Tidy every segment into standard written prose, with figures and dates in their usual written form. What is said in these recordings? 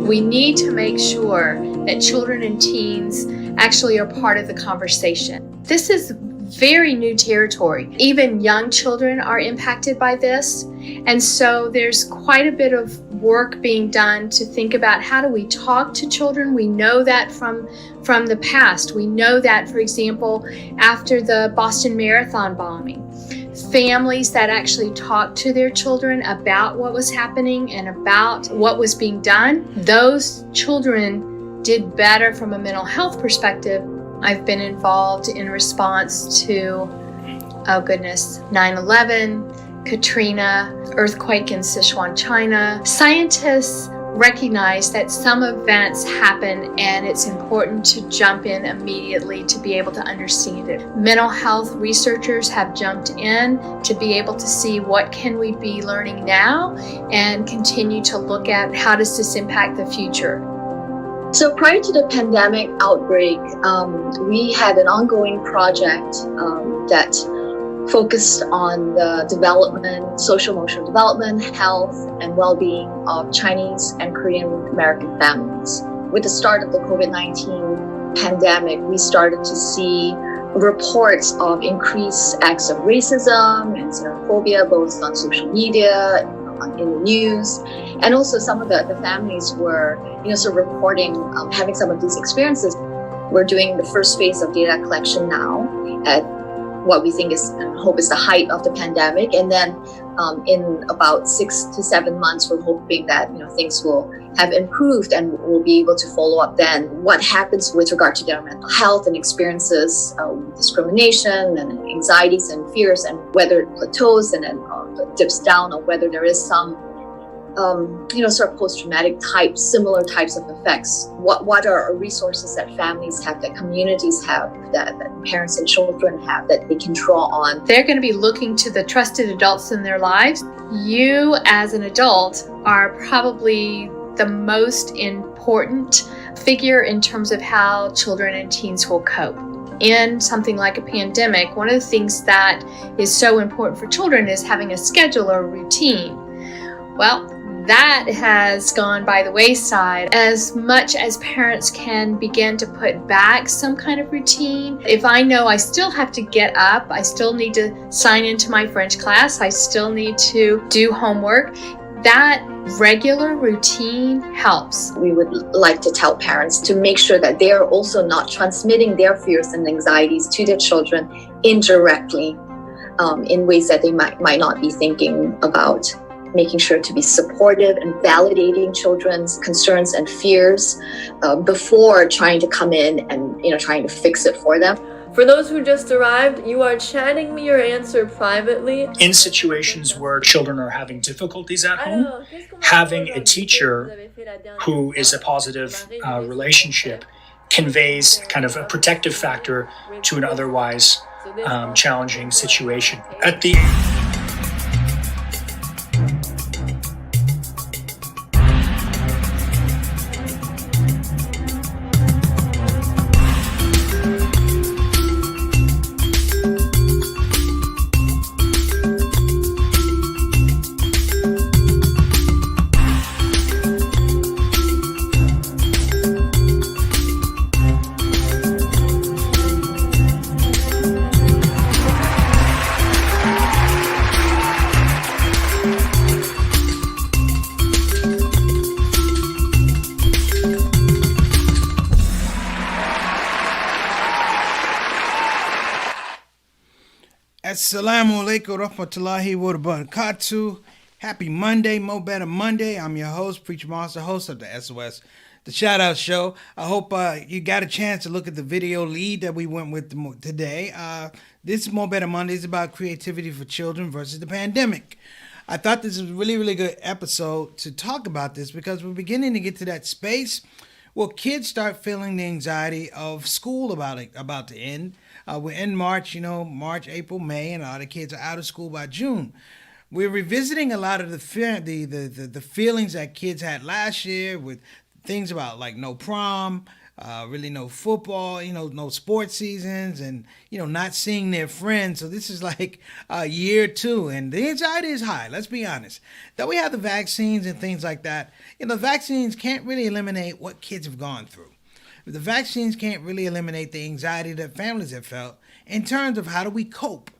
We need to make sure that children and teens actually are part of the conversation. This is very new territory. Even young children are impacted by this. And so there's quite a bit of work being done to think about how do we talk to children. We know that from the past. We know that, for example, after the Boston Marathon bombing, families that actually talked to their children about what was happening and about what was being done, those children did better from a mental health perspective. I've been involved in response to, 9/11, Katrina, earthquake in Sichuan, China. Scientists recognize that some events happen and it's important to jump in immediately to be able to understand it. Mental health researchers have jumped in to be able to see what can we be learning now and continue to look at how does this impact the future. So prior to the pandemic outbreak, we had an ongoing project that focused on the development, social-emotional development, health, and well-being of Chinese and Korean American families. With the start of the COVID-19 pandemic, we started to see reports of increased acts of racism and xenophobia, both on social media, in the news, and also some of the families were, sort of reporting having some of these experiences. We're doing the first phase of data collection now at what we think is and hope is the height of the pandemic, and then in about 6 to 7 months, we're hoping that things will have improved and we'll be able to follow up then what happens with regard to their mental health and experiences, discrimination and anxieties and fears, and whether it plateaus and then dips down, or whether there is some sort of post-traumatic similar types of effects. What are resources that families have, that communities have, that parents and children have, that they can draw on? They're going to be looking to the trusted adults in their lives. You as an adult are probably the most important figure in terms of how children and teens will cope. In something like a pandemic, one of the things that is so important for children is having a schedule or a routine. Well, that has gone by the wayside. As much as parents can begin to put back some kind of routine, if I know I still have to get up, I still need to sign into my French class, I still need to do homework, that regular routine helps. We would like to tell parents to make sure that they are also not transmitting their fears and anxieties to their children indirectly, in ways that they might not be thinking about. Making sure to be supportive and validating children's concerns and fears before trying to come in and trying to fix it for them. For those who just arrived, you are chatting me your answer privately. In situations where children are having difficulties at home, having a teacher who is a positive relationship conveys kind of a protective factor to an otherwise challenging situation. At the Assalamu alaikum rahmatullahi wa barakatuh. Happy Monday, Mo Better Monday. I'm your host, Preacher Monster, host of the S.O.S, the Shout Out Show. I hope you got a chance to look at the video lead that we went with today. This Mo Better Monday is about creativity for children versus the pandemic. I thought this was a really, really good episode to talk about this because we're beginning to get to that space where kids start feeling the anxiety of school about to end. We're in March, March, April, May, and all the kids are out of school by June. We're revisiting a lot of the feelings that kids had last year with things about like no prom, really no football, no sports seasons, and not seeing their friends. So this is like year two, and the anxiety is high. Let's be honest. Though we have the vaccines and things like that, vaccines can't really eliminate what kids have gone through. The vaccines can't really eliminate the anxiety that families have felt in terms of how do we cope.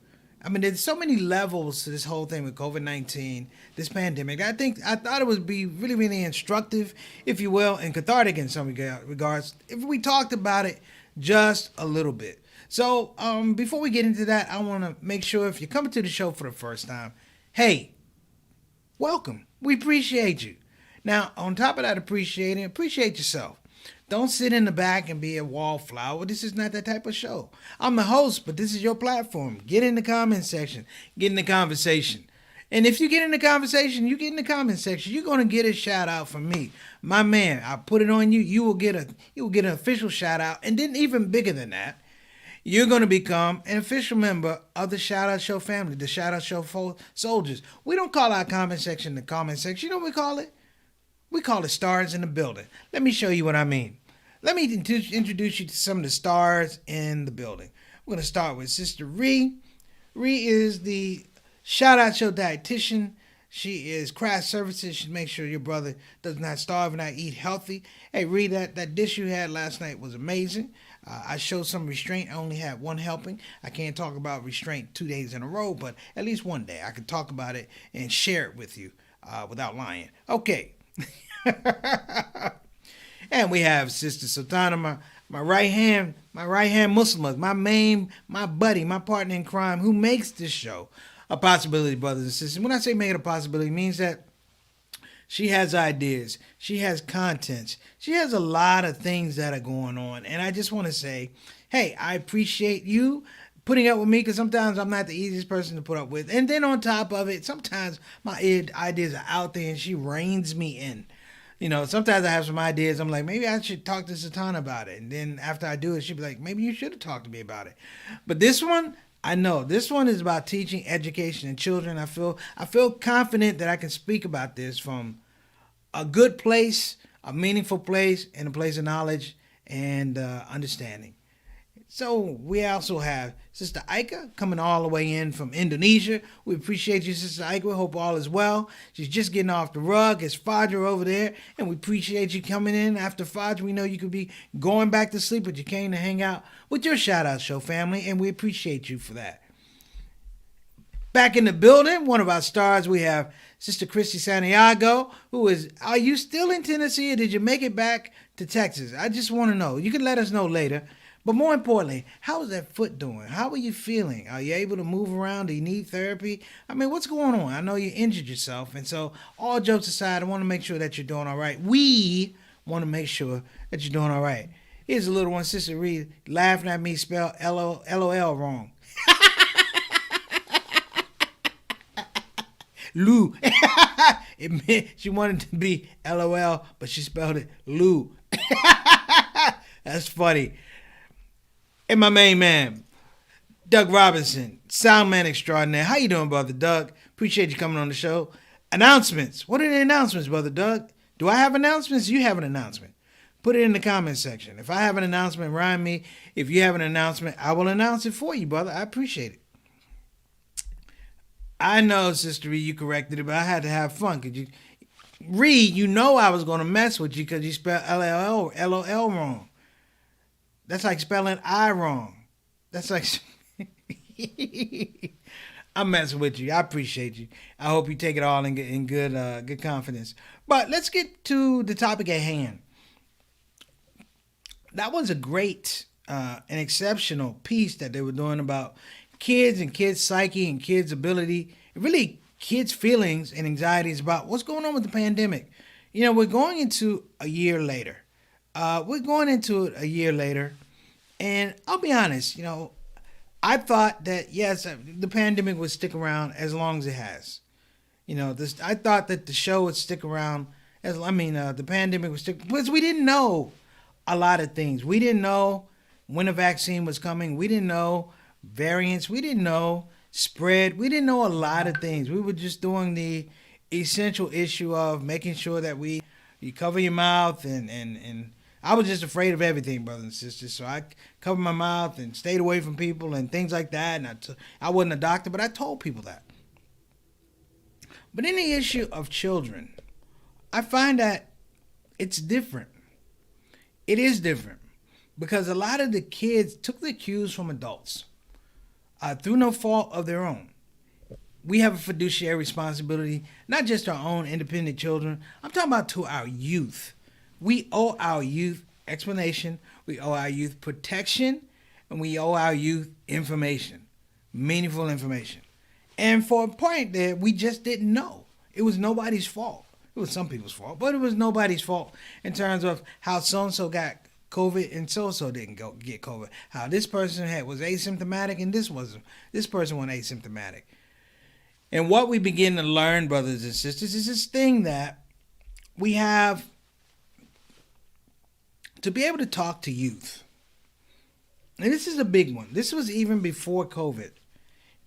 I mean, there's so many levels to this whole thing with COVID-19, this pandemic. I thought it would be really, really instructive, if you will, and cathartic in some regards if we talked about it just a little bit. So before we get into that, I want to make sure if you're coming to the show for the first time, hey, welcome. We appreciate you. Now, on top of that appreciate yourself. Don't sit in the back and be a wallflower. This is not that type of show. I'm the host, but this is your platform. Get in the comment section. Get in the conversation. And if you get in the conversation, you get in the comment section, you're going to get a shout out from me. My man, I put it on you. You will get an official shout out. And then even bigger than that, you're going to become an official member of the Shout Out Show family, the Shout Out Show soldiers. We don't call our comment section the comment section. You know what we call it? We call it stars in the building. Let me show you what I mean. Let me introduce you to some of the stars in the building. We're going to start with Sister Ree. Ree is the Shout Out Show dietitian. She is craft services. She makes sure your brother does not starve and not eat healthy. Hey, Ree, that dish you had last night was amazing. I showed some restraint. I only had one helping. I can't talk about restraint 2 days in a row, but at least one day I can talk about it and share it with you without lying. Okay. And we have Sister Sultana, my right hand Muslim, my buddy, my partner in crime, who makes this show a possibility, brothers and sisters. When I say make it a possibility, it means that she has ideas, she has contents, she has a lot of things that are going on. And I just want to say, hey, I appreciate you putting up with me, because sometimes I'm not the easiest person to put up with. And then on top of it, sometimes my ideas are out there and she reins me in. Sometimes I have some ideas. I'm like, maybe I should talk to Satana about it. And then after I do it, she'll be like, maybe you should have talked to me about it. But this one, I know. This one is about teaching, education, and children. I feel confident that I can speak about this from a good place, a meaningful place, and a place of knowledge and understanding. So we also have Sister Aika coming all the way in from Indonesia. We appreciate you, Sister Aika. We hope all is well. She's just getting off the rug. It's Fadra over there, and we appreciate you coming in. After Fadra, we know you could be going back to sleep, but you came to hang out with your Shout Out Show family, and we appreciate you for that. Back in the building, one of our stars, we have Sister Christy Santiago, are you still in Tennessee, or did you make it back to Texas? I just want to know. You can let us know later. But more importantly, how is that foot doing? How are you feeling? Are you able to move around? Do you need therapy? I mean, what's going on? I know you injured yourself. And so all jokes aside, I want to make sure that you're doing all right. We want to make sure that you're doing all right. Here's a little one, Sister Reed, laughing at me spell LOL wrong. Lou. She wanted to be LOL, but she spelled it Lou. That's funny. And my main man, Doug Robinson, sound man extraordinaire. How you doing, Brother Doug? Appreciate you coming on the show. Announcements. What are the announcements, Brother Doug? Do I have announcements? You have an announcement. Put it in the comment section. If I have an announcement, remind me. If you have an announcement, I will announce it for you, brother. I appreciate it. I know, Sister Reed, you corrected it, but I had to have fun. Reed, I was going to mess with you because you spelled LOL wrong. That's like spelling I wrong. That's like... I'm messing with you. I appreciate you. I hope you take it all in good confidence. But let's get to the topic at hand. That was a great and exceptional piece that they were doing about kids and kids' psyche and kids' ability, really kids' feelings and anxieties about what's going on with the pandemic. We're going into a year later. And I'll be honest, I thought that, yes, the pandemic would stick around as long as it has. I thought that the show would stick around the pandemic would stick, because we didn't know a lot of things. We didn't know when a vaccine was coming. We didn't know variants. We didn't know spread. We didn't know a lot of things. We were just doing the essential issue of making sure that you cover your mouth and I was just afraid of everything, brothers and sisters. So I covered my mouth and stayed away from people and things like that. And I wasn't a doctor, but I told people that. But in the issue of children, I find that it's different. It is different because a lot of the kids took their cues from adults through no fault of their own. We have a fiduciary responsibility, not just our own independent children. I'm talking about to our youth. We owe our youth explanation, we owe our youth protection, and we owe our youth information, meaningful information. And for a point there, we just didn't know. It was nobody's fault. It was some people's fault, but it was nobody's fault in terms of how so-and-so got COVID and so-and-so didn't get COVID. How this person was asymptomatic and this person wasn't asymptomatic. And what we begin to learn, brothers and sisters, is this thing that we have to be able to talk to youth. And this is a big one. This was even before COVID.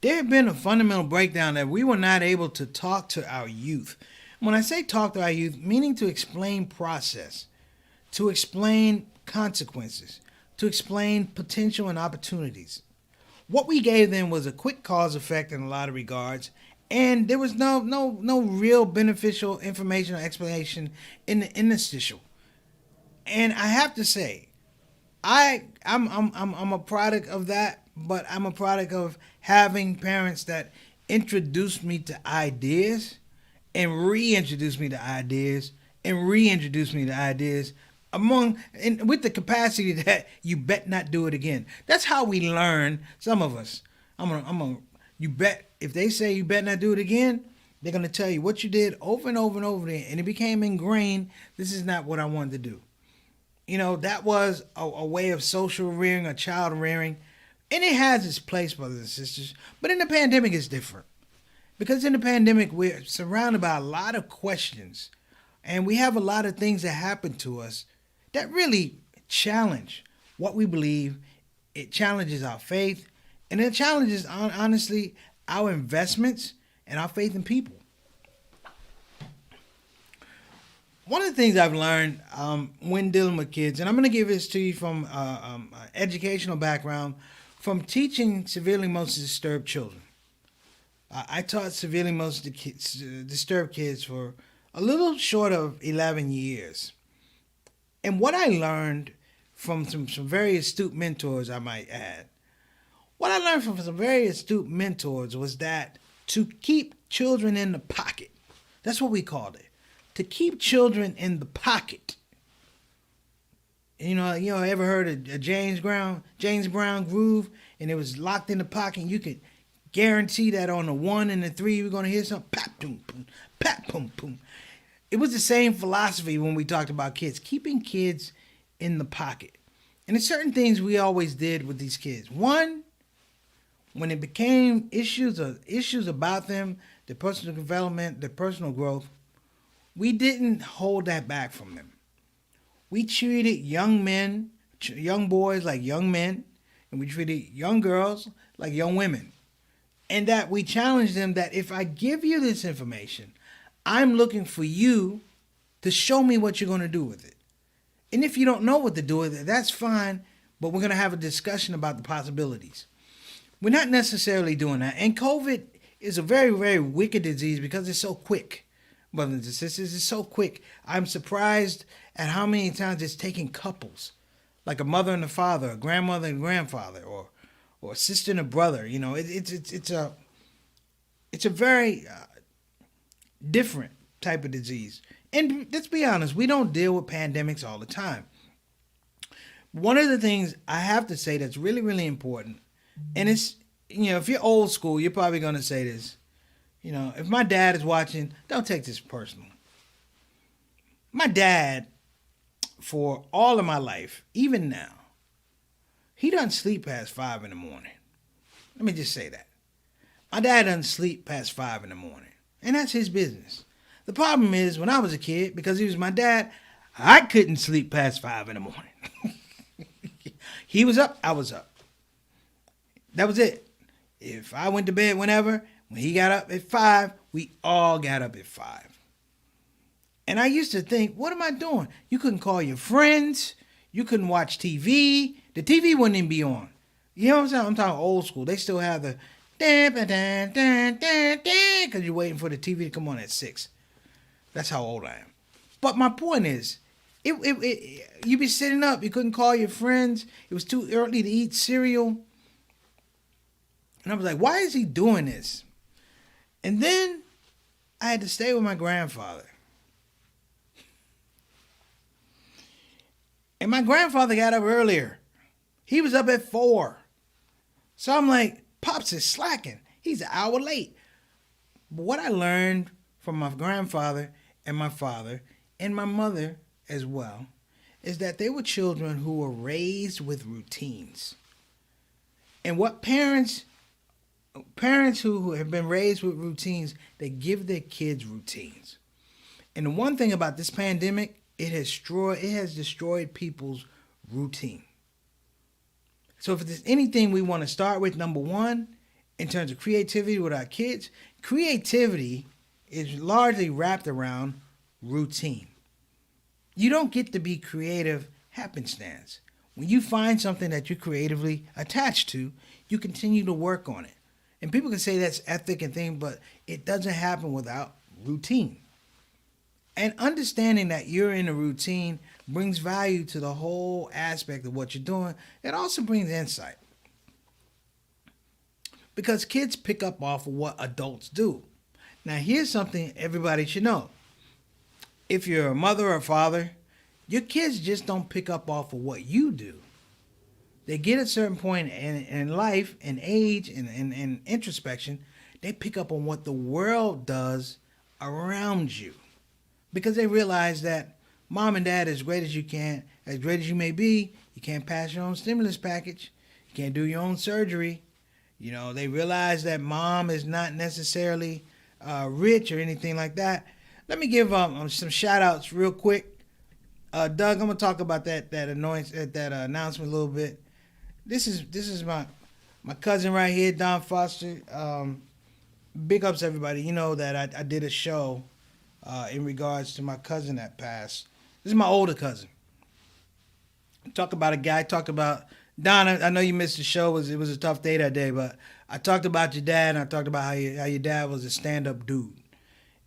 There had been a fundamental breakdown that we were not able to talk to our youth. When I say talk to our youth, meaning to explain process, to explain consequences, to explain potential and opportunities. What we gave them was a quick cause effect in a lot of regards, and there was no real beneficial information or explanation in the interstitial. And I have to say, I'm a product of that, but I'm a product of having parents that introduced me to ideas and reintroduced me to ideas and reintroduced me to ideas with the capacity that you bet not do it again. That's how we learn. Some of us, you bet, if they say you bet not do it again, they're going to tell you what you did over and over and over again, and it became ingrained. This is not what I wanted to do. You know, that was a way of social rearing, a child rearing, and it has its place, brothers and sisters. But in the pandemic, it's different. Because in the pandemic, we're surrounded by a lot of questions, and we have a lot of things that happen to us that really challenge what we believe. It challenges our faith, and it challenges, honestly, our investments and our faith in people. One of the things I've learned when dealing with kids, and I'm going to give this to you from an educational background, from teaching severely emotionally disturbed children. I taught severely emotionally disturbed kids for a little short of 11 years. And what I learned from some very astute mentors, I might add, what I learned from some very astute mentors was that to keep children in the pocket, that's what we called it, to keep children in the pocket. You know, ever heard of James Brown groove, and it was locked in the pocket, and you could guarantee that on the 1 and the 3 you're going to hear something, pap, boom, boom, pap, boom, boom. It was the same philosophy when we talked about kids, keeping kids in the pocket. And there's certain things we always did with these kids. One, when it became issues about them, their personal development, their personal growth, we didn't hold that back from them. We treated young boys like young men, and we treated young girls like young women. And that we challenged them that if I give you this information, I'm looking for you to show me what you're going to do with it. And if you don't know what to do with it, that's fine, but we're going to have a discussion about the possibilities. We're not necessarily doing that. And COVID is a very, very wicked disease because it's so quick. Brothers and sisters, it's so quick. I'm surprised at how many times it's taken couples, like a mother and a father, a grandmother and grandfather, or a sister and a brother. You know, it's a very different type of disease. And let's be honest, we don't deal with pandemics all the time. One of the things I have to say that's really, really important, and it's, if you're old school, you're probably going to say this. If my dad is watching, don't take this personal. My dad, for all of my life, even now, he doesn't sleep past 5 in the morning. Let me just say that. My dad doesn't sleep past 5 in the morning. And that's his business. The problem is, when I was a kid, because he was my dad, I couldn't sleep past 5 in the morning. He was up, I was up. That was it. If I went to bed whenever, when he got up at 5, we all got up at 5. And I used to think, what am I doing? You couldn't call your friends. You couldn't watch TV. The TV wouldn't even be on. You know what I'm saying? I'm talking old school. They still have the because you're waiting for the TV to come on at 6. That's how old I am. But my point is, you be sitting up. You couldn't call your friends. It was too early to eat cereal. And I was like, why is he doing this? And then I had to stay with my grandfather. And my grandfather got up earlier. He was up at 4. So I'm like, Pops is slacking. He's an hour late. But what I learned from my grandfather and my father and my mother as well is that they were children who were raised with routines. And what parents who have been raised with routines, they give their kids routines. And the one thing about this pandemic, it has destroyed people's routine. So if there's anything we want to start with, number one, in terms of creativity with our kids, creativity is largely wrapped around routine. You don't get to be creative happenstance. When you find something that you're creatively attached to, you continue to work on it. And people can say that's ethic and thing, but it doesn't happen without routine. And understanding that you're in a routine brings value to the whole aspect of what you're doing. It also brings insight. Because kids pick up off of what adults do. Now, here's something everybody should know. If you're a mother or a father, your kids just don't pick up off of what you do. They get a certain point in life and age and introspection, they pick up on what the world does around you. Because they realize that mom and dad, as great as you may be, you can't pass your own stimulus package. You can't do your own surgery. You know, they realize that mom is not necessarily rich or anything like that. Let me give some shout outs real quick. Doug, I'm gonna talk about that announcement a little bit. This is my cousin right here, Don Foster. Big ups everybody. You know that I did a show in regards to my cousin that passed. This is my older cousin. Talk about a guy. Talked about Don. I know you missed the show. It was a tough day that day, but I talked about your dad, and I talked about how your dad was a stand-up dude.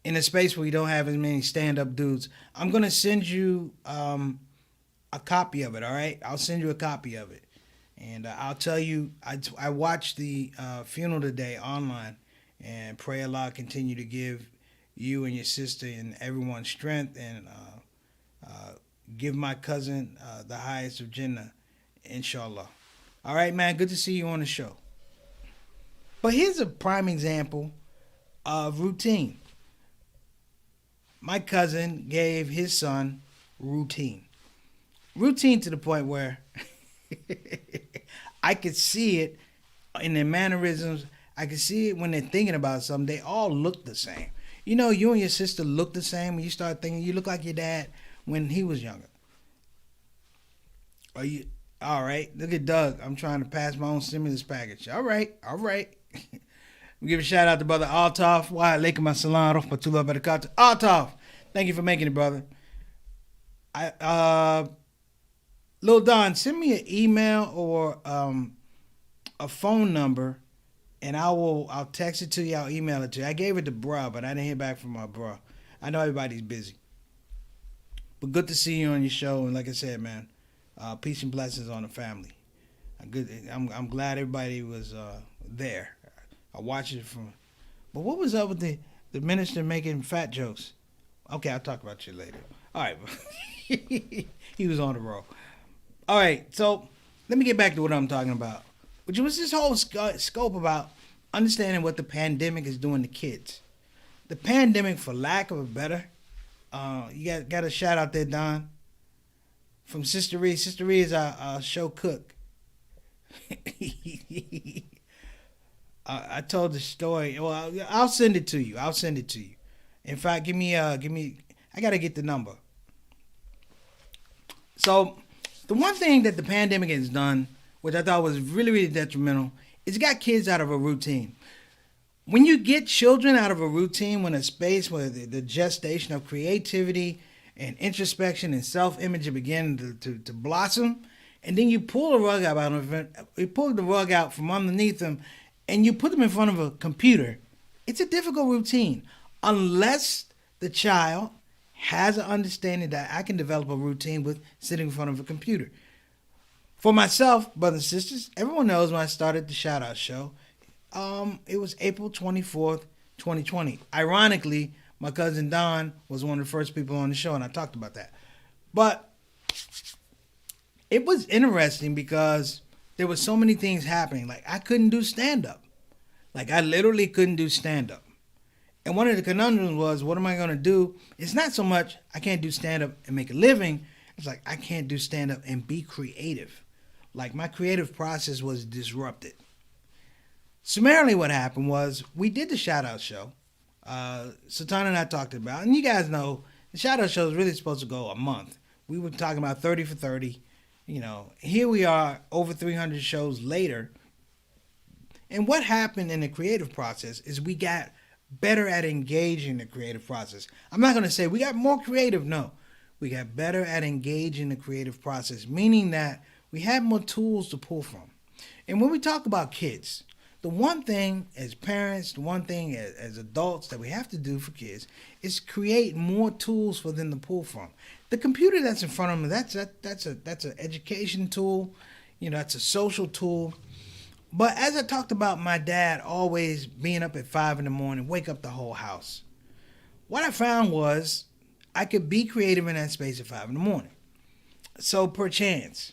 In a space where you don't have as many stand-up dudes, I'm gonna send you a copy of it. All right, I'll send you a copy of it, and I'll tell you. I watched the funeral today online, and pray Allah continue to give you and your sister and everyone strength, and give my cousin the highest of Jannah, inshallah. All right, man. Good to see you on the show. But here's a prime example of routine. My cousin gave his son routine. Routine to the point where I could see it in their mannerisms. I could see it when they're thinking about something. They all look the same. You know, you and your sister look the same when you start thinking you look like your dad when he was younger. Are you all right? Look at Doug. I'm trying to pass my own stimulus package. All right. We give a shout out to brother Altaf. Wa alaikum assalam rahmatullah barakatuh. Altaf, thank you for making it, brother. Lil Don, send me an email or a phone number, and I'll text it to you. I'll email it to you. I gave it to bruh, but I didn't hear back from my bruh. I know everybody's busy, but good to see you on your show. And like I said, man, peace and blessings on the family. I'm glad everybody was there. I watched it from. But what was up with the minister making fat jokes? Okay, I'll talk about you later. All right. He was on the roll. All right, so let me get back to what I'm talking about, which was this whole scope about understanding what the pandemic is doing to kids. The pandemic, for lack of a better, you got a shout out there, Don, from Sister Ree. Sister Ree is our show cook. I told the story. Well, I'll send it to you. In fact, give me. I gotta get the number. So, the one thing that the pandemic has done, which I thought was really, really detrimental, is it got kids out of a routine. When you get children out of a routine, when a space where the gestation of creativity and introspection and self-image begin to blossom, and then you pull the rug out of them, you pull the rug out from underneath them, and you put them in front of a computer. It's a difficult routine unless the child has an understanding that I can develop a routine with sitting in front of a computer. For myself, brothers and sisters, everyone knows when I started the Shout Out Show, it was April 24th, 2020. Ironically, my cousin Don was one of the first people on the show, and I talked about that. But it was interesting because there were so many things happening. Like, I couldn't do stand-up. Like, I literally couldn't do stand-up. And one of the conundrums was, what am I going to do? It's not so much I can't do stand-up and make a living. It's like I can't do stand-up and be creative. Like, my creative process was disrupted. Summarily, what happened was we did the Shout-Out Show. Sultana and I talked about, and you guys know, the Shout-Out Show is really supposed to go a month. We were talking about 30 for 30. You know, here we are over 300 shows later. And what happened in the creative process is we got better at engaging the creative process. I'm not going to say we got more creative. No, we got better at engaging the creative process, meaning that we had more tools to pull from. And when we talk about kids, the one thing as parents, the one thing as adults that we have to do for kids is create more tools for them to pull from. The computer that's in front of them, that's an education tool, you know, that's a social tool. But as I talked about my dad always being up at 5 in the morning, wake up the whole house. What I found was I could be creative in that space at 5 in the morning. So perchance,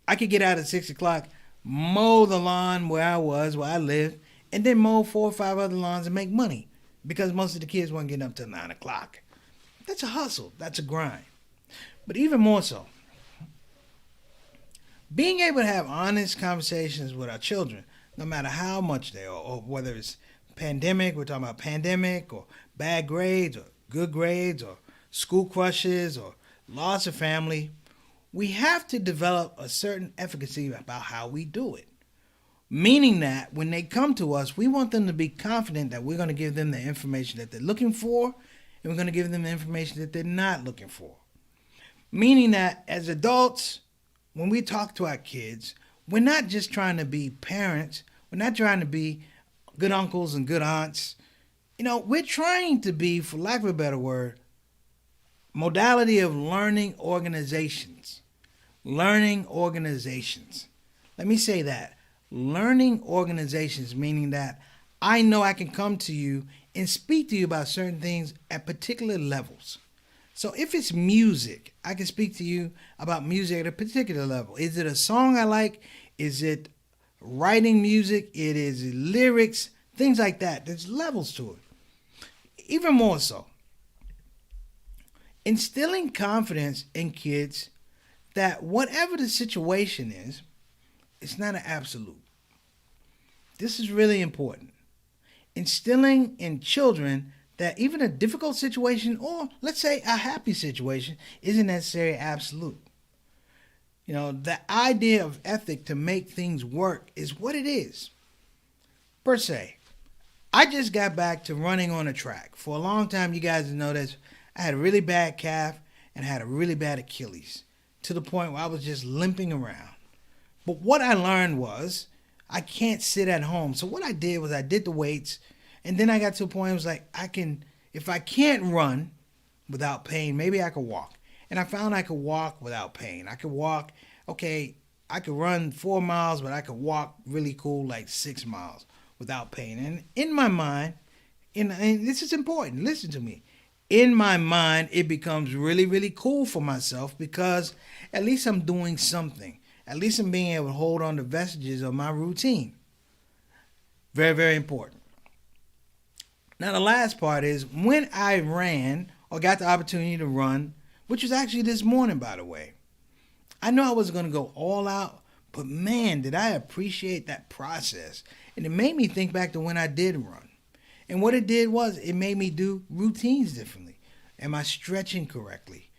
I could get out at 6 o'clock, mow the lawn where I lived, and then mow 4 or 5 other lawns and make money because most of the kids weren't getting up till 9 o'clock. That's a hustle. That's a grind. But even more so, being able to have honest conversations with our children, no matter how much they are, or whether it's pandemic, we're talking about pandemic, or bad grades, or good grades, or school crushes, or loss of family, we have to develop a certain efficacy about how we do it. Meaning that when they come to us, we want them to be confident that we're going to give them the information that they're looking for, and we're going to give them the information that they're not looking for. Meaning that as adults, when we talk to our kids, we're not just trying to be parents. We're not trying to be good uncles and good aunts. You know, we're trying to be, for lack of a better word, modality of learning organizations. Learning organizations. Let me say that. Learning organizations, meaning that I know I can come to you and speak to you about certain things at particular levels. So if it's music, I can speak to you about music at a particular level. Is it a song I like? Is it writing music? It is lyrics, things like that. There's levels to it. Even more so, instilling confidence in kids that whatever the situation is, it's not an absolute. This is really important. Instilling in children that even a difficult situation, or let's say a happy situation, isn't necessarily absolute. You know, the idea of ethic to make things work is what it is. Per se, I just got back to running on a track. For a long time, you guys know this, I had a really bad calf and had a really bad Achilles, to the point where I was just limping around. But what I learned was I can't sit at home. So what I did was I did the weights, and then I got to a point where it was like, if I can't run without pain, maybe I could walk. And I found I could walk without pain. I could walk, okay, I could run 4 miles, but I could walk really cool like 6 miles without pain. And in my mind, and this is important, listen to me. In my mind, it becomes really, really cool for myself because at least I'm doing something. At least I'm being able to hold on to vestiges of my routine. Very, very important. Now, the last part is when I ran or got the opportunity to run, which was actually this morning, by the way, I know I wasn't going to go all out, but man, did I appreciate that process. And it made me think back to when I did run. And what it did was it made me do routines differently. Am I stretching correctly?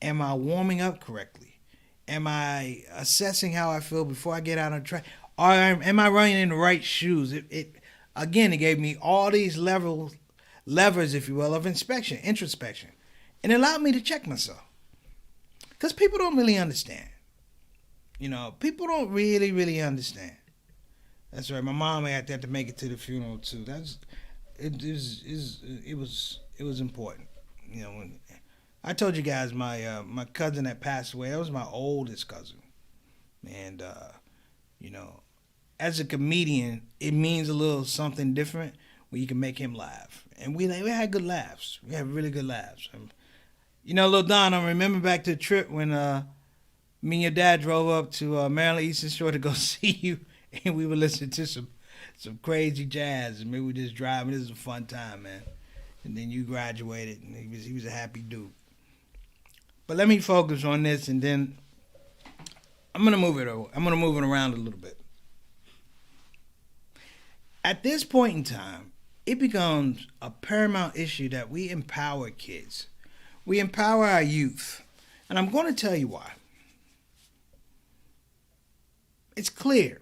Am I warming up correctly? Am I assessing how I feel before I get out on track? Or am I running in the right shoes? It gave me all these levers, if you will, of introspection. And it allowed me to check myself. Because people don't really understand. People don't really understand. That's right. My mom had to make it to the funeral too. It was important. When I told you guys my cousin that passed away, that was my oldest cousin. And as a comedian, it means a little something different when you can make him laugh. And we had good laughs. We had really good laughs. Lil Don, I remember back to the trip when me and your dad drove up to Maryland Eastern Shore to go see you, and we were listening to some crazy jazz, and maybe we just driving. This was a fun time, man. And then you graduated, and he was a happy dude. But let me focus on this, and then I'm gonna move it around a little bit. At this point in time, it becomes a paramount issue that we empower kids. We empower our youth. And I'm going to tell you why. It's clear.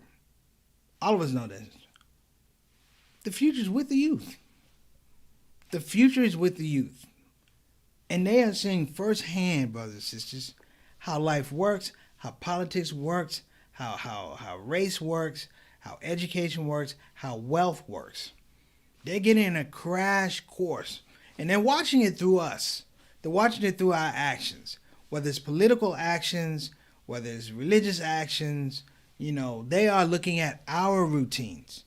All of us know this. The future is with the youth. The future is with the youth. And they are seeing firsthand, brothers and sisters, how life works, how politics works, how race works, how education works, how wealth works. They're getting a crash course. And they're watching it through us. They're watching it through our actions, whether it's political actions, whether it's religious actions. They are looking at our routines,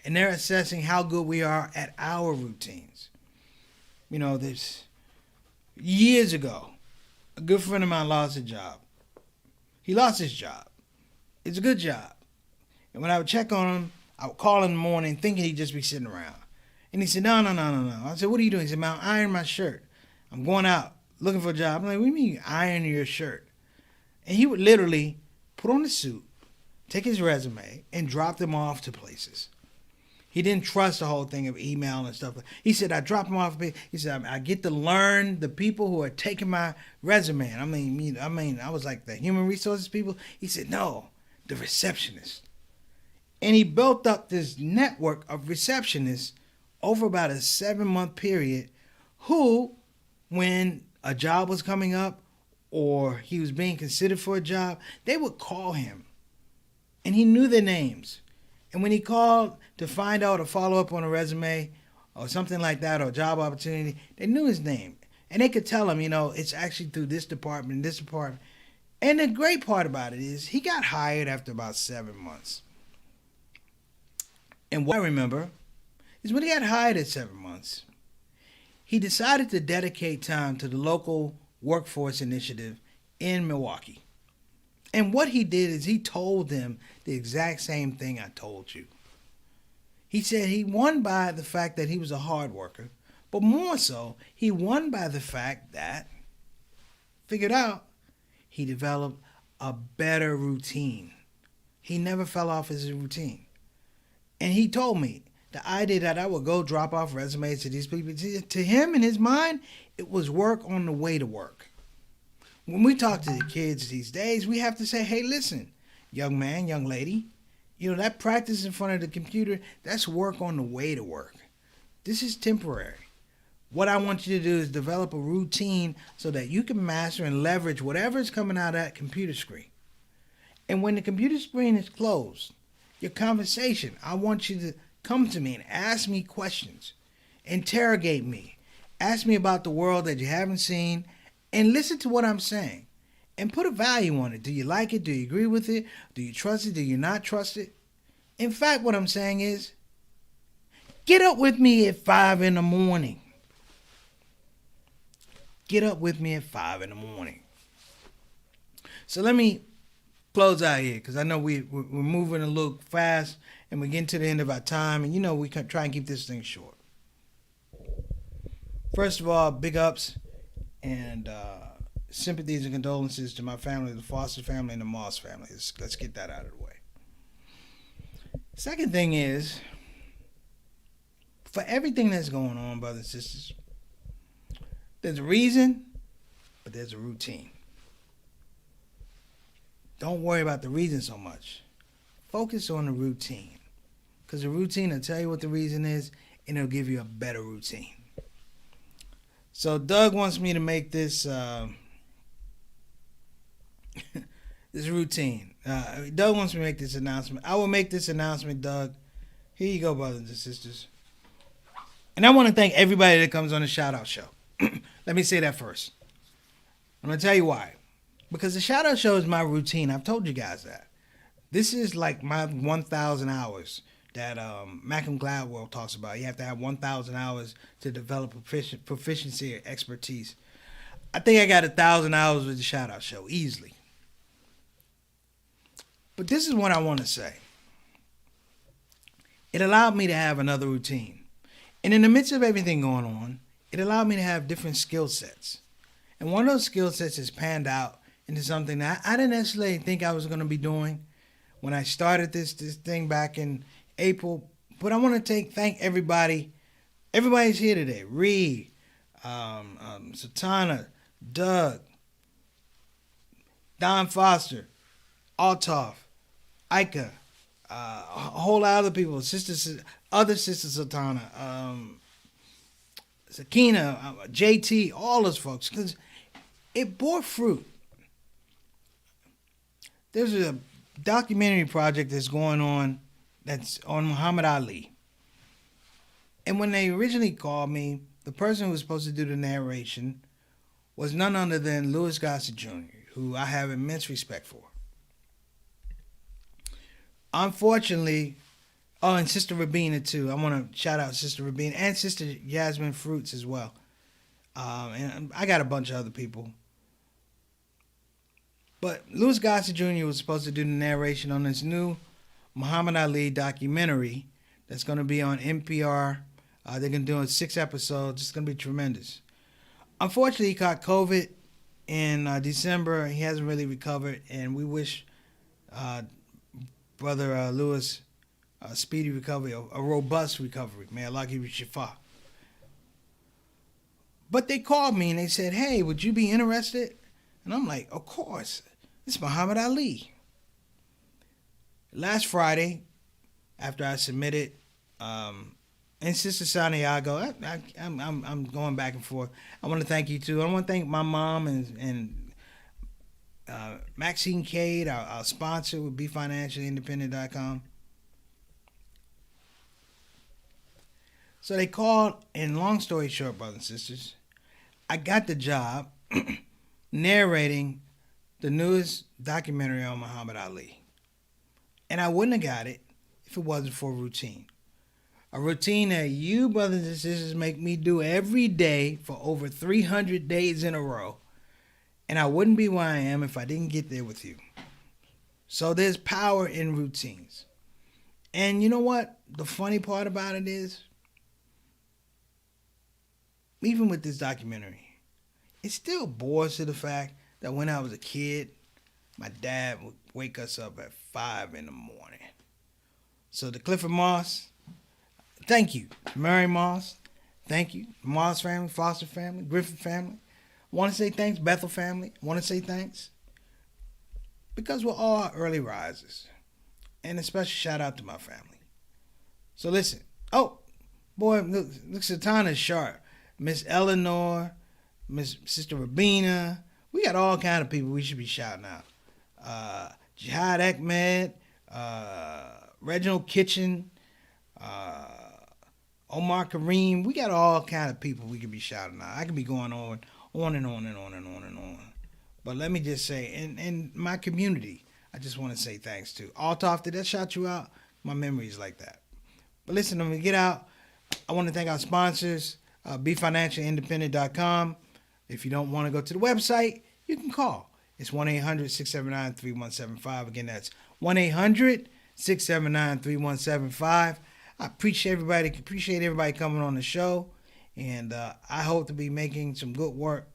and they're assessing how good we are at our routines. There's years ago, a good friend of mine lost a job. He lost his job. It's a good job. And when I would check on him, I would call in the morning thinking he'd just be sitting around. And he said, no. I said, what are you doing? He said, man, I'm ironing my shirt. I'm going out looking for a job. I'm like, what do you mean you iron your shirt? And he would literally put on a suit, take his resume, and drop them off to places. He didn't trust the whole thing of email and stuff. He said, I drop them off. He said, I get to learn the people who are taking my resume. And I was like the human resources people. He said, no, the receptionist. And he built up this network of receptionists over about a 7-month period who, when a job was coming up or he was being considered for a job, they would call him. And he knew their names. And when he called to find out or follow up on a resume or something like that, or a job opportunity, they knew his name. And they could tell him, it's actually through this department, this department. And the great part about it is he got hired after about 7 months. And what I remember is when he got hired at 7 months, he decided to dedicate time to the local workforce initiative in Milwaukee. And what he did is he told them the exact same thing I told you. He said he won by the fact that he was a hard worker, but more so, he won by the fact that, figured out, he developed a better routine. He never fell off his routine. And he told me the idea that I would go drop off resumes to these people, to him in his mind, it was work on the way to work. When we talk to the kids these days, we have to say, hey, listen, young man, young lady, that practice in front of the computer, that's work on the way to work. This is temporary. What I want you to do is develop a routine so that you can master and leverage whatever is coming out of that computer screen. And when the computer screen is closed, your conversation, I want you to come to me and ask me questions. Interrogate me. Ask me about the world that you haven't seen, and listen to what I'm saying. And put a value on it. Do you like it? Do you agree with it? Do you trust it? Do you not trust it? In fact, what I'm saying is, get up with me at 5 in the morning. Get up with me at 5 in the morning. So let me close out here, because I know we're moving a little fast and we're getting to the end of our time, and we can try and keep this thing short. First of all, big ups and sympathies and condolences to my family, the Foster family and the Moss family. Let's get that out of the way. Second thing is, for everything that's going on, brothers and sisters, there's a reason, but there's a routine. Don't worry about the reason so much. Focus on the routine. Because the routine will tell you what the reason is, and it'll give you a better routine. So Doug wants me to make this this routine. Doug wants me to make this announcement. I will make this announcement, Doug. Here you go, brothers and sisters. And I want to thank everybody that comes on the shout out show. Let me say that first. I'm going to tell you why. Because the shout out show is my routine. I've told you guys that. This is like my 1,000 hours that Malcolm Gladwell talks about. You have to have 1,000 hours to develop proficiency or expertise. I think I got 1,000 hours with the shout out show easily. But this is what I want to say. It allowed me to have another routine. And in the midst of everything going on, it allowed me to have different skill sets. And one of those skill sets has panned out into something that I didn't necessarily think I was going to be doing when I started this thing back in April. But I want to thank everybody. Everybody's here today. Reed, Satana, Doug, Don Foster, Altoff, Ika, a whole lot of other people, other sisters Satana, Sakina, JT, all those folks, because it bore fruit. There's a documentary project that's going on that's on Muhammad Ali. And when they originally called me, the person who was supposed to do the narration was none other than Louis Gossett Jr., who I have immense respect for. Unfortunately, and Sister Rabina too. I want to shout out Sister Rabina and Sister Yasmin Fruits as well. And I got a bunch of other people. But Louis Gossett Jr. was supposed to do the narration on this new Muhammad Ali documentary that's going to be on NPR. They're going to do 6 episodes. It's going to be tremendous. Unfortunately, he caught COVID in December. He hasn't really recovered, and we wish Brother Louis a speedy recovery, a robust recovery. May Allah give you shifa. But they called me and they said, hey, would you be interested? And I'm like, of course. It's Muhammad Ali. Last Friday, after I submitted, and Sister Santiago, I'm going back and forth. I want to thank you too. I want to thank my mom and Maxine Cade, our sponsor with BeFinanciallyIndependent.com. So they called, and long story short, brothers and sisters, I got the job narrating the newest documentary on Muhammad Ali. And I wouldn't have got it if it wasn't for a routine. A routine that you, brothers and sisters, make me do every day for over 300 days in a row. And I wouldn't be where I am if I didn't get there with you. So there's power in routines. And you know what? The funny part about it is, even with this documentary, it still bores to the fact that when I was a kid, my dad would wake us up at 5 in the morning. So to Clifford Moss, thank you. Mary Moss, thank you. Moss family, Foster family, Griffin family. I want to say thanks. Bethel family, I want to say thanks. Because we're all early risers. And a special shout out to my family. So listen. Oh, boy, look Satana's sharp. Miss Eleanor, Miss Sister Rabina. We got all kind of people we should be shouting out. Jihad Ahmed, Reginald Kitchen, Omar Kareem. We got all kind of people we could be shouting out. I could be going on and on and on and on and on. But let me just say, in my community, I just want to say thanks to Altoff. Did that shout you out? My memory is like that. But listen, when we get out, I want to thank our sponsors, BeFinanciallyIndependent.com. If you don't want to go to the website, you can call. It's 1-800-679-3175. Again, that's 1-800-679-3175. I appreciate everybody coming on the show. And I hope to be making some good work.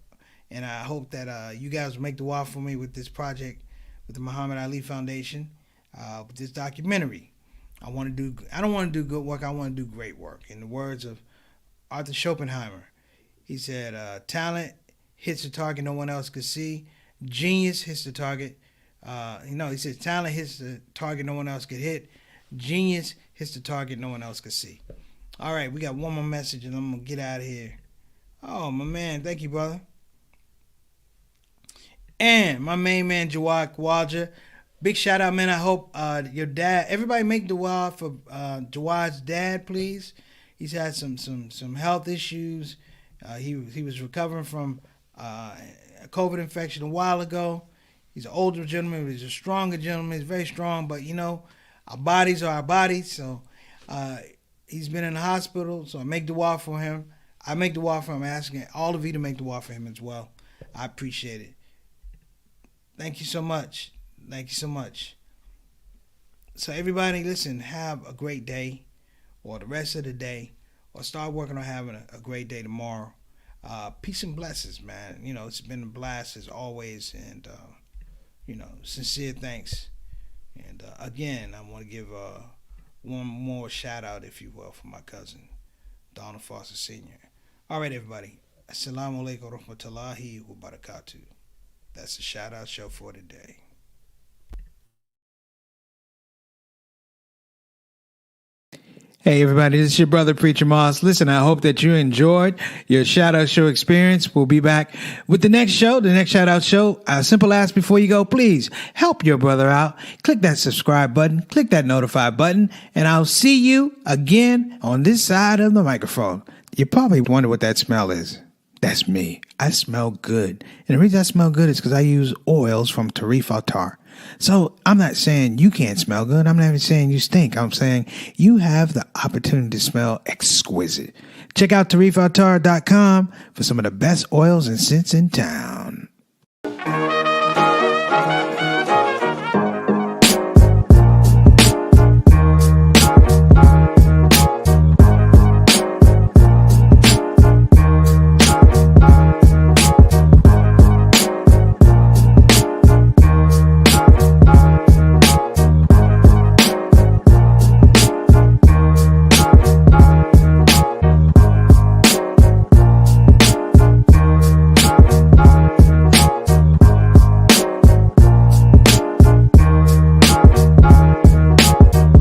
And I hope that you guys will make the wall for me with this project with the Muhammad Ali Foundation, with this documentary. I don't want to do good work. I want to do great work. In the words of Arthur Schopenhauer, he said, talent hits the target no one else could see. Genius hits the target. He said talent hits the target no one else could hit. Genius hits the target no one else could see. All right, we got one more message and I'm going to get out of here. Oh, my man. Thank you, brother. And my main man, Jawad Khawaja. Big shout out, man. I hope your dad, everybody make dua for Jawad's dad, please. He's had some health issues. He was recovering from a COVID infection a while ago. He's an older gentleman, but he's a stronger gentleman. He's very strong, but our bodies are our bodies. So he's been in the hospital, so I make dua for him. I make dua for him, asking all of you to make dua for him as well. I appreciate it. Thank you so much. Thank you so much. So everybody, listen, have a great day or the rest of the day, or start working on having a great day tomorrow. Peace and blessings, man. It's been a blast as always, and sincere thanks. And again, I want to give one more shout out, if you will, for my cousin, Donald Foster Sr. All right, everybody. Assalamu alaikum wa rahmatullahi wa barakatuh. That's the shout out show for today. Hey everybody, this is your brother Preacher Moss. Listen, I hope that you enjoyed your shout out show experience. We'll be back with the next shout out show. A simple ask before you go, please help your brother out. Click that subscribe button, click that notify button, and I'll see you again on this side of the microphone. You probably wonder what that smell is. That's me. I smell good. And the reason I smell good is because I use oils from Tarif Attar. So I'm not saying you can't smell good. I'm not even saying you stink. I'm saying you have the opportunity to smell exquisite. Check out tarifattar.com for some of the best oils and scents in town.